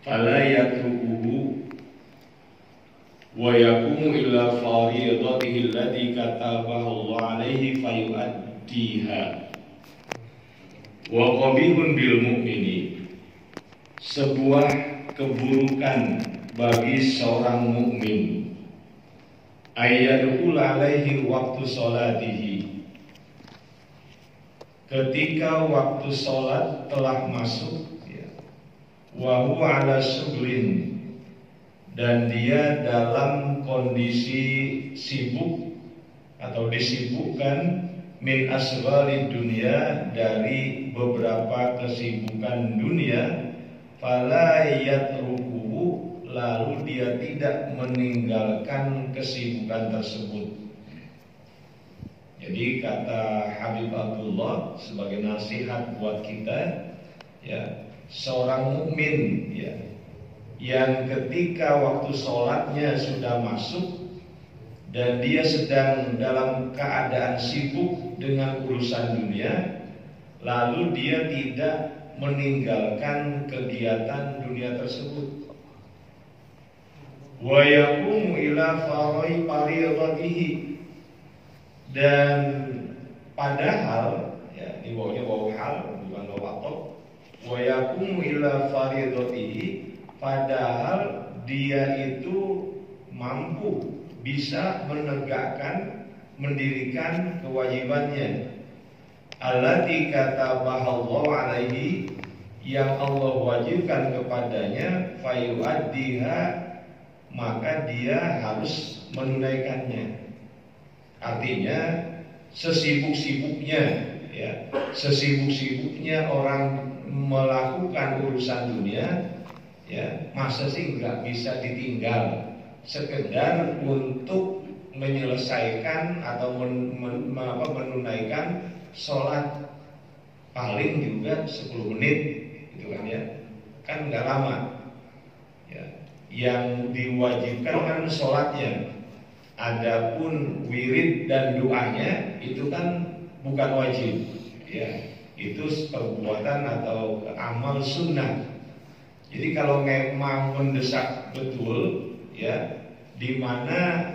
fala yatrukuhu wa yaqumu illa fariidatihi allati katabahu Allah alaihi fayuaddiha. Wa qabihun bil mu'mini, sebuah keburukan bagi seorang mukmin, ayyadkhul alaihi waktu salatihi, ketika waktu sholat telah masuk, wa huwa ala syughlin, dan dia dalam kondisi sibuk atau disibukkan, min asghali dunia, dari beberapa kesibukan dunia, fala yatrukuhu, lalu dia tidak meninggalkan kesibukan tersebut. Jadi kata Habib Abdullah sebagai nasihat buat kita, ya, seorang mukmin, ya, yang ketika waktu sholatnya sudah masuk dan dia sedang dalam keadaan sibuk dengan urusan dunia, lalu dia tidak meninggalkan kegiatan dunia tersebut. Wa yaqumu ila fariidatihi, dan padahal, ya, ini wawunya wawu hal bukan wawu atop. Wa yaqumu ila fariidatihi, padahal dia itu mampu bisa menegakkan, mendirikan kewajibannya, allati katabahallahu alaihi, yang Allah wajibkan kepadanya, fayuaddiha, maka dia harus menunaikannya. Artinya sesibuk-sibuknya, ya, sesibuk-sibuknya orang melakukan urusan dunia, ya, masa sih nggak bisa ditinggal sekedar untuk menyelesaikan atau menunaikan sholat, paling juga 10 menit, gitu kan, ya, kan nggak lama, ya. Yang diwajibkan kan sholatnya. Adapun wirid dan doanya itu kan bukan wajib, ya, itu perbuatan atau amal sunnah. Jadi kalau memang mendesak betul, ya, di mana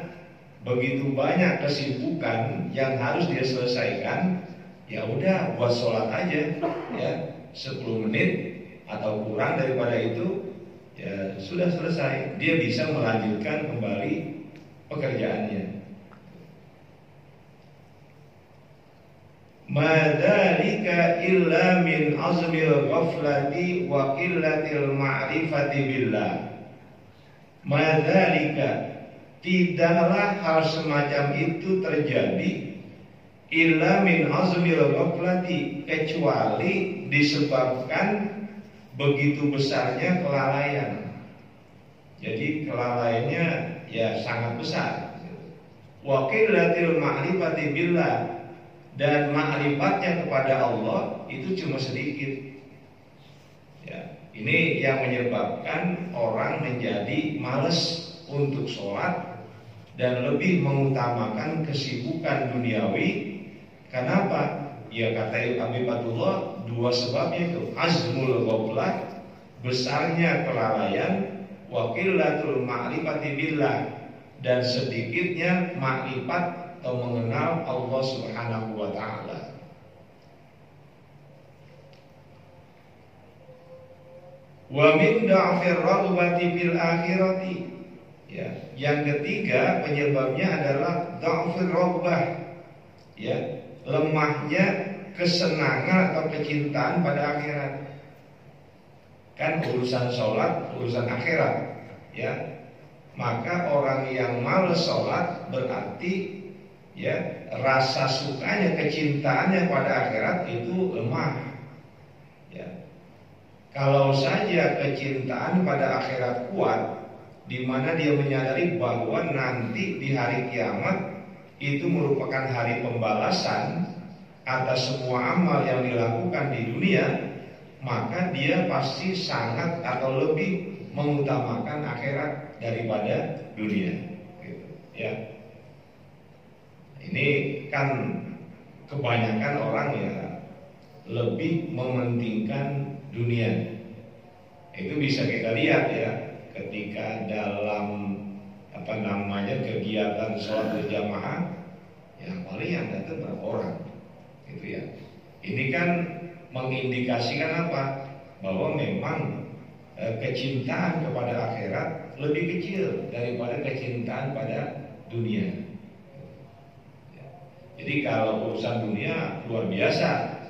begitu banyak kesibukan yang harus dia selesaikan, ya udah buat sholat aja, ya, 10 menit atau kurang daripada itu, ya sudah selesai. Dia bisa melanjutkan kembali pekerjaannya. Madzalika illa min azmil ghaflati wa qillatil ma'rifati billah. Madzalika, tidaklah hal semacam itu terjadi, illa min azmil ghaflati, kecuali disebabkan begitu besarnya kelalaian. Jadi kelalaiannya ya sangat besar. Wa qillatil ma'rifati billah, dan ma'rifatnya kepada Allah itu cuma sedikit. Ya, ini yang menyebabkan orang menjadi malas untuk sholat dan lebih mengutamakan kesibukan duniawi. Kenapa? Ya kata Habib Abdullah, dua sebabnya itu: azmul ghaflah, besarnya kelalaian, wa qillatul ma'rifati billah, dan sedikitnya makrifat atau mengenal Allah Subhanahu wa ta'ala. Wa min da'fir raghbati fil akhirati, ya, yang ketiga penyebabnya adalah da'fir raghbah, ya, lemahnya kesenangan atau kecintaan pada akhirat. Kan urusan sholat, urusan akhirat, ya. Maka orang yang malas sholat berarti, ya, rasa sukanya, kecintaannya pada akhirat itu lemah, ya. Kalau saja kecintaan pada akhirat kuat, di mana dia menyadari bahwa nanti di hari kiamat itu merupakan hari pembalasan atas semua amal yang dilakukan di dunia, maka dia pasti sangat atau lebih mengutamakan akhirat daripada dunia, gitu, ya. Ini kan kebanyakan orang ya lebih mementingkan dunia, Itu bisa kita lihat ya, ketika dalam kegiatan sholat berjamaah, ya paling yang datang berapa orang, gitu ya. Ini kan mengindikasikan apa? Bahwa memang kecintaan kepada akhirat lebih kecil daripada kecintaan pada dunia. Jadi kalau urusan dunia luar biasa,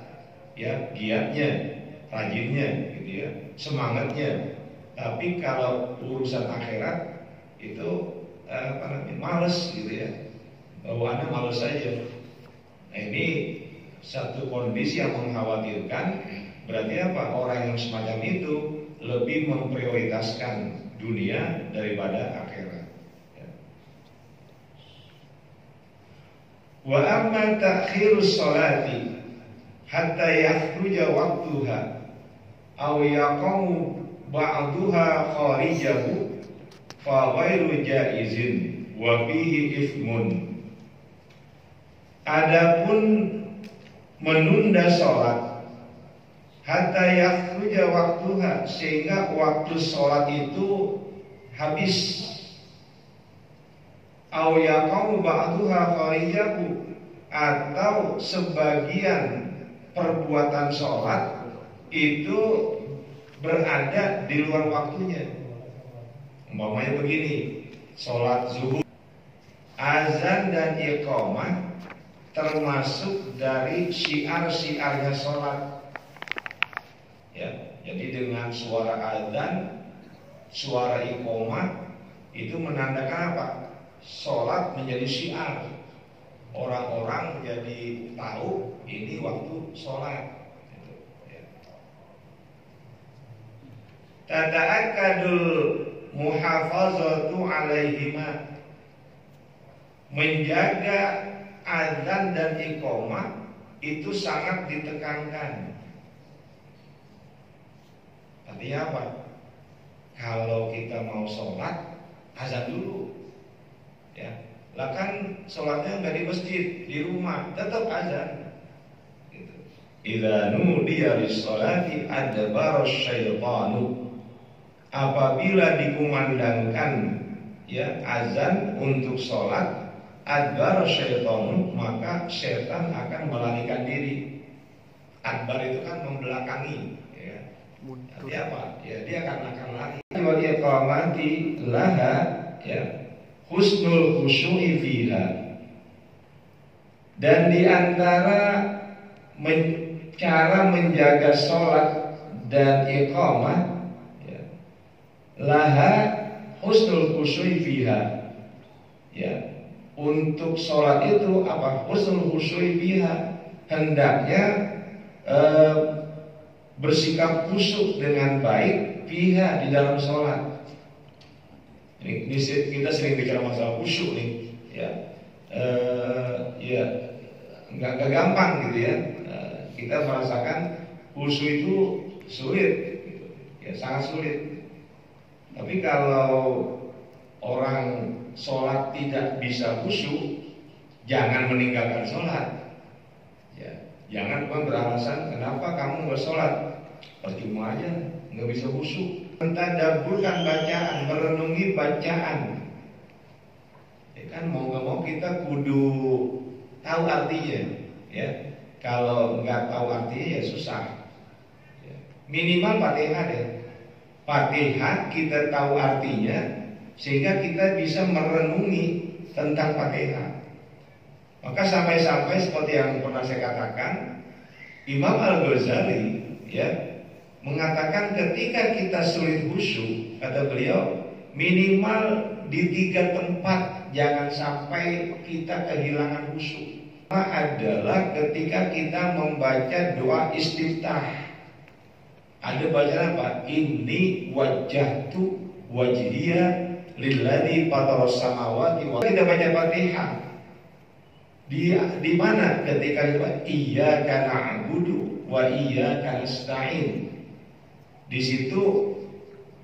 ya giatnya, rajinnya, gitu ya, semangatnya. Tapi kalau urusan akhirat itu males, gitu ya, bawaannya males saja. Nah, ini satu kondisi yang mengkhawatirkan. Berarti apa? Orang yang semacam itu lebih memprioritaskan dunia daripada akhirat. Wa amma ta'khirus sholati hatta yakhruja waqtuha aw yaqamu ba'daha kharijahu fa ghairu jaizin wa fihi ithmun. Adapun menunda sholat hatta yakhruja waqtuha, sehingga waktu sholat itu habis, aw yaqamu ba'daha kharijahu, atau sebagian perbuatan sholat itu berada di luar waktunya. Umpamanya begini, sholat zuhur, azan dan iqamah termasuk dari syiar-syiarnya sholat. Ya, jadi dengan suara azan, suara iqamah itu menandakan apa? Sholat menjadi syiar. Orang-orang jadi tahu ini waktu sholat. Tata'akkadul muhafazatu alaihima, menjaga azan dan iqamah itu sangat ditekankan. Artinya apa? Kalau kita mau sholat, azan dulu, ya. Lah kan sholatnya nggak di masjid, di rumah, tetap azan. Gitu. Idza nudiya lis-sholati adbara syaitanu. Apabila dikumandangkan ya azan untuk sholat, adbar syaitanu, maka setan akan melarikan diri. Adbar itu kan membelakangi, ya. Artinya apa? Ya dia akan lari. Wa iqamati laha, ya, husnul khusyu'i fiha. Dan di antara cara menjaga sholat dan iqamah, laha husnul khusyu'i fiha, ya, untuk sholat itu apa? Husnul khusyu'i fiha, hendaknya bersikap khusyuk dengan baik fiha, di dalam sholat. Ini kita sering bicara masalah khusyuk nih, ya, ya nggak gampang gitu ya. Kita merasakan khusyuk itu sulit, gitu. Ya sangat sulit. Tapi kalau orang sholat tidak bisa khusyuk, jangan meninggalkan sholat. Ya, jangan cuma beralasan kenapa kamu nggak sholat, percuma aja, nggak bisa khusyuk. Mentadabburkan bacaan, merenungi bacaan. Ya kan mau nggak mau kita kudu tahu artinya. Ya, kalau nggak tahu artinya ya susah. Ya. Minimal Fatihah deh. Fatihah kita tahu artinya, sehingga kita bisa merenungi tentang Fatihah. Maka sampai-sampai seperti yang pernah saya katakan, Imam Al-Ghazali, ya, mengatakan ketika kita sulit khusyuk, kata beliau, minimal di 3 tempat jangan sampai kita kehilangan khusyuk. Adalah ketika kita membaca doa istiftah. Ada bacaan apa? Inni wajjahtu wajhiya lilladzi fataras samawati wal ardi. Kita baca Fatihah. Di mana ketika kita iyyaka na'budu wa iyyaka nasta'in. Di situ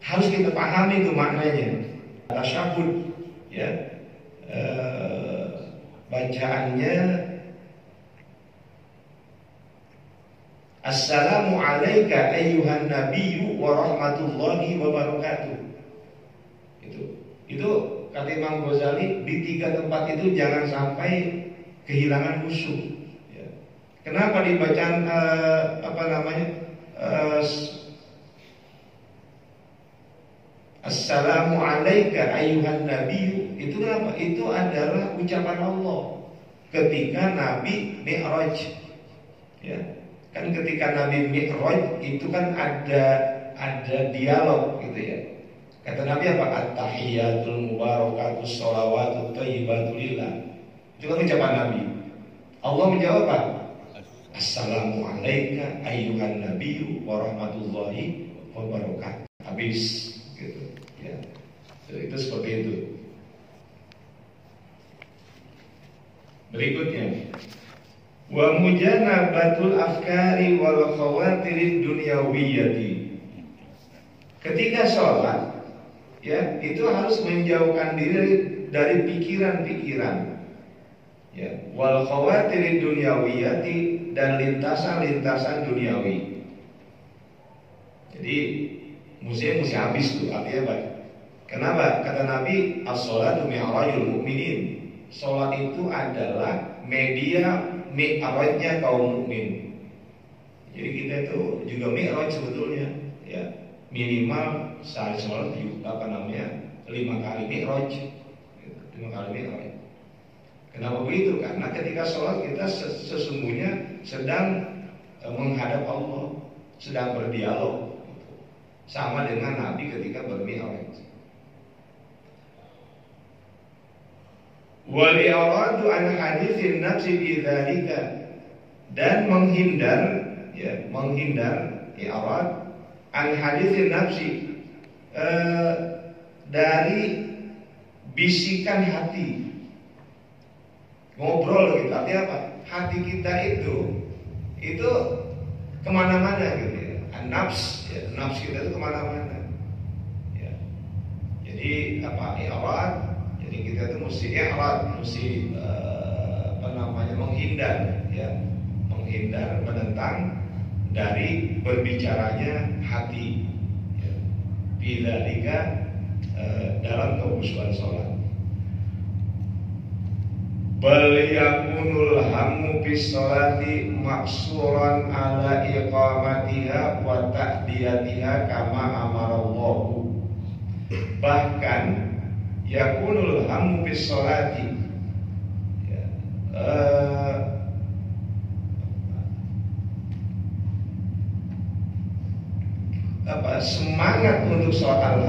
harus kita pahami itu maknanya. Tasyahud, ya. Bacaannya Assalamu alayka ayyuhan nabiyyu wa rahmatullahi wa barakatuh. Itu kata Imam Ghazali, di 3 tempat itu jangan sampai kehilangan khusyuk. Ya. Kenapa dibacaan Assalamu alayka ayyuhan nabiyyu? Itu kenapa? Itu adalah ucapan Allah ketika Nabi Mi'raj. Ya. Kan ketika Nabi Mi'raj itu kan ada dialog gitu ya. Kata Nabi apa? At-tahiyyatul mubarakatus sholawatut thayyibatu lillah. Itu kan ucapan Nabi. Allah menjawab apa? Assalamu alayka ayyuhan nabiyyu wa rahmatullahi wa barakatuh. Habis gitu ya. Itu seperti itu. Berikutnya, wa mujanabatul afkari wal khawatirid dunyawiyyati. Ketika sholat, ya, itu harus menjauhkan diri dari pikiran-pikiran, ya, wal khawatirid dunyawiyyati, dan lintasan-lintasan duniawi. Jadi mesti habis tuh, artinya apa? Kenapa? Kata Nabi, as-sholatu mi'rajul mu'minin. Sholat itu adalah media mi'rajnya kaum mukmin. Jadi kita itu juga mi'raj sebetulnya, ya. Minimal sehari sholat 5 kali mi'raj, 5 kali mi'raj. Kenapa begitu? Karena ketika sholat kita sesungguhnya sedang menghadap Allah, sedang berdialog, sama dengan Nabi ketika bermi'raj. Wal i'radu an haditsin nafsi bi dzalika, dan menghindar i'rad an haditsin nafsi, dari bisikan hati. Ngobrol gitu, artinya apa? Hati kita itu kemana-mana gitu ya. Nafs, ya, nafs kita itu kemana-mana. Ya. Jadi apa? I'rad. Jadi kita itu mesti i'rad, mesti menghindar, ya, menghindar, menentang dari berbicaranya hati. Ya. Bidzalika, dalam kekhusyuan sholat. Bal yakunul hammu bis sholati maksuran ala iqamatiha wa ta'diyatiha kama amarallahu. Bahkan yakunul hammu bis sholati, ya, semangat untuk sholat,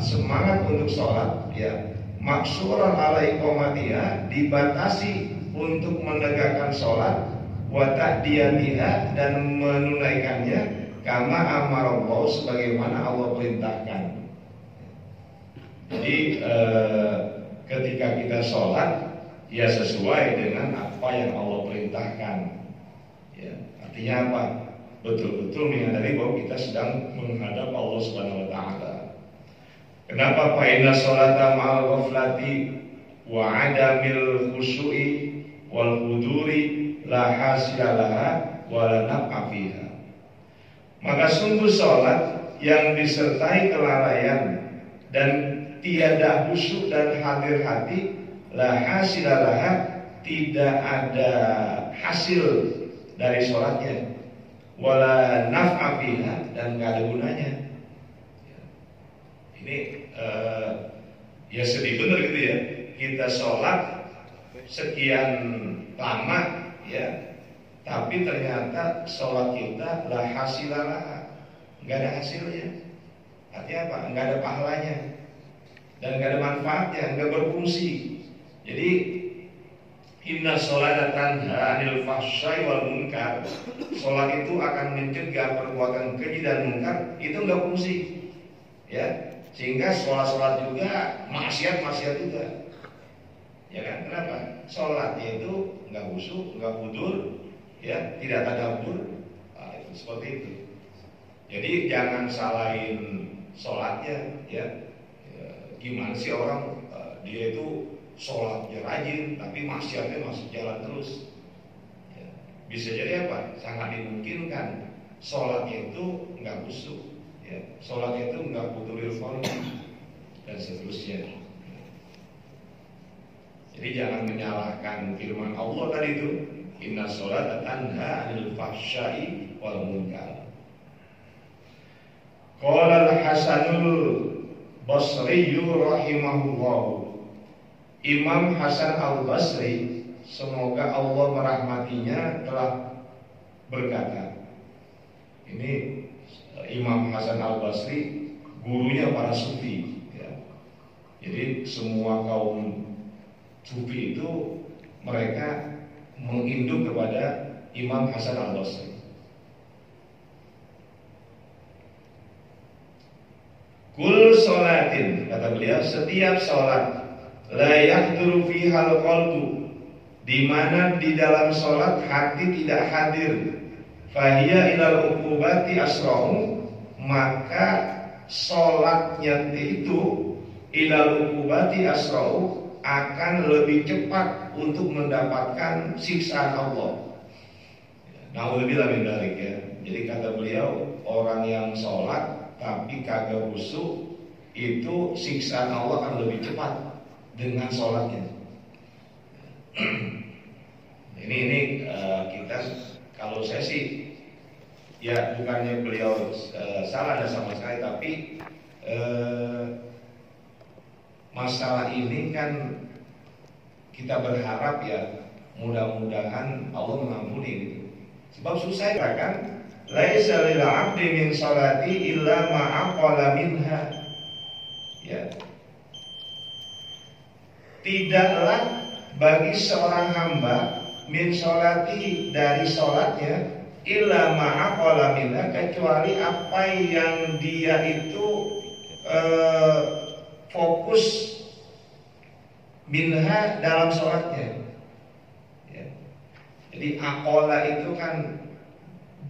semangat untuk sholat, ya, maksuran ala iqamatiha, dibatasi untuk menegakkan sholat, wa ta'diyatiha, dan menunaikannya, kama amarallahu, sebagaimana Allah perintahkan. Jadi ketika kita sholat, ya sesuai dengan apa yang Allah perintahkan. Ya, artinya apa? Betul-betul menyadari bahwa kita sedang menghadap Allah Subhanahu Wa Taala. Kenapa? Fa inna sholata ma'al ghaflati wa adamil khusyu'i wal huduri la hasilalaha wa la naf'a fiha. Maka sungguh sholat yang disertai kelalaian dan tiada khusyuk dan hadir hati, la hasilalaha, tidak ada hasil dari sholatnya, wala naf'a fiha, dan gak ada gunanya. Ini ya sedih bener gitu ya. Kita sholat sekian lama, ya, tapi ternyata sholat kita la hasilalaha, gak ada hasilnya. Artinya apa? Gak ada pahalanya dan gak ada manfaatnya, gak berfungsi. Jadi inna sholata tanha 'anil fahsya'i wal munkar. Sholat itu akan mencegah perbuatan keji dan munkar, itu gak fungsi, ya. Sehingga sholat juga maksiat juga, ya kan? Kenapa? Sholatnya itu nggak khusyuk, nggak hudur, ya, tidak tadabbur. Nah, itu seperti itu. Jadi jangan salahin sholatnya, ya. Gimana sih orang dia itu sholatnya rajin tapi maksiatnya masih jalan terus, ya. bisa jadi apa? Sangat dimungkinkan sholatnya itu nggak khusyuk, ya. Sholatnya itu nggak butuh qalbi dan seterusnya. Jadi jangan menyalahkan firman Allah tadi itu, inna sholata tanha 'anil fahsya'i wal munkar. Qala al-Hasanul Basri rahimahullah. Imam Hasan al-Basri, semoga Allah merahmatinya, telah berkata. Ini Imam Hasan al-Basri gurunya para sufi, ya. Jadi semua kaum sufi itu mereka menginduk kepada Imam Hasan al-Basri. Kul sholatin, kata beliau, setiap sholat la yahduru fihal qalbu, di mana di dalam sholat hati tidak hadir, fahiya ilal uqubati asra'u, maka sholatnya itu ilal uqubati asra'u, akan lebih cepat untuk mendapatkan siksaan Allah. Nauzubillah min dzalik, ya. Jadi kata beliau, orang yang sholat tapi kagak khusyuk, itu siksaan Allah akan lebih cepat dengan sholatnya. Ini kita, kalau saya sih, ya bukannya beliau salah dan sama sekali, tapi masalah ini kan kita berharap ya mudah-mudahan Allah mengampuni gitu. Sebab susah ya kan, laisa lil 'abdi min sholati illa ma aqala minha. Ya. Tidaklah bagi seorang hamba min sholati, dari sholatnya, illa ma aqala minha, kecuali apa yang dia itu fokus minha dalam sholatnya, ya. Jadi akola itu kan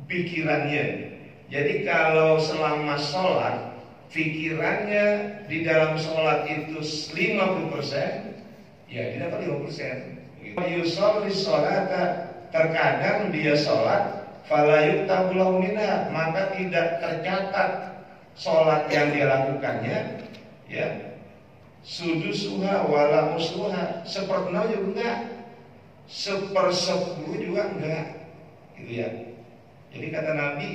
pikirannya. Jadi kalau selama sholat pikirannya di dalam sholat itu 50%, ya dia dapat 50%. Yusolli sholata, terkadang dia sholat fala yuktabu lahu minha, maka tidak tercatat sholat yang dia lakukannya, ya. Sudusuha wala usluha, sepertiganya juga enggak, 1/10 juga enggak, gitu ya. Jadi kata Nabi,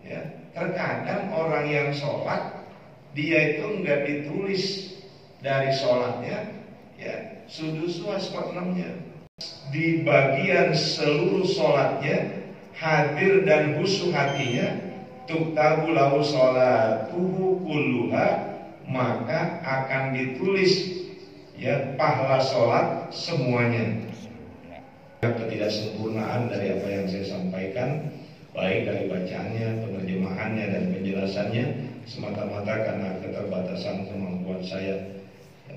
ya, terkadang orang yang sholat dia itu enggak ditulis dari sholatnya, ya, sudusuha 1/6-nya. Di bagian seluruh sholatnya hadir dan khusyuk hatinya, tuktabu lahu sholatuhu kulluha, maka akan ditulis, ya, pahala sholat semuanya. Ketidaksempurnaan dari apa yang saya sampaikan, baik dari bacaannya, penerjemahannya, dan penjelasannya, semata-mata karena keterbatasan kemampuan saya.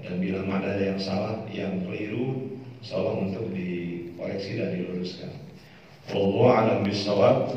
Dan bila ada yang salah, yang keliru, tolong untuk dikoreksi dan diluruskan. Wallahu a'lam bishawab.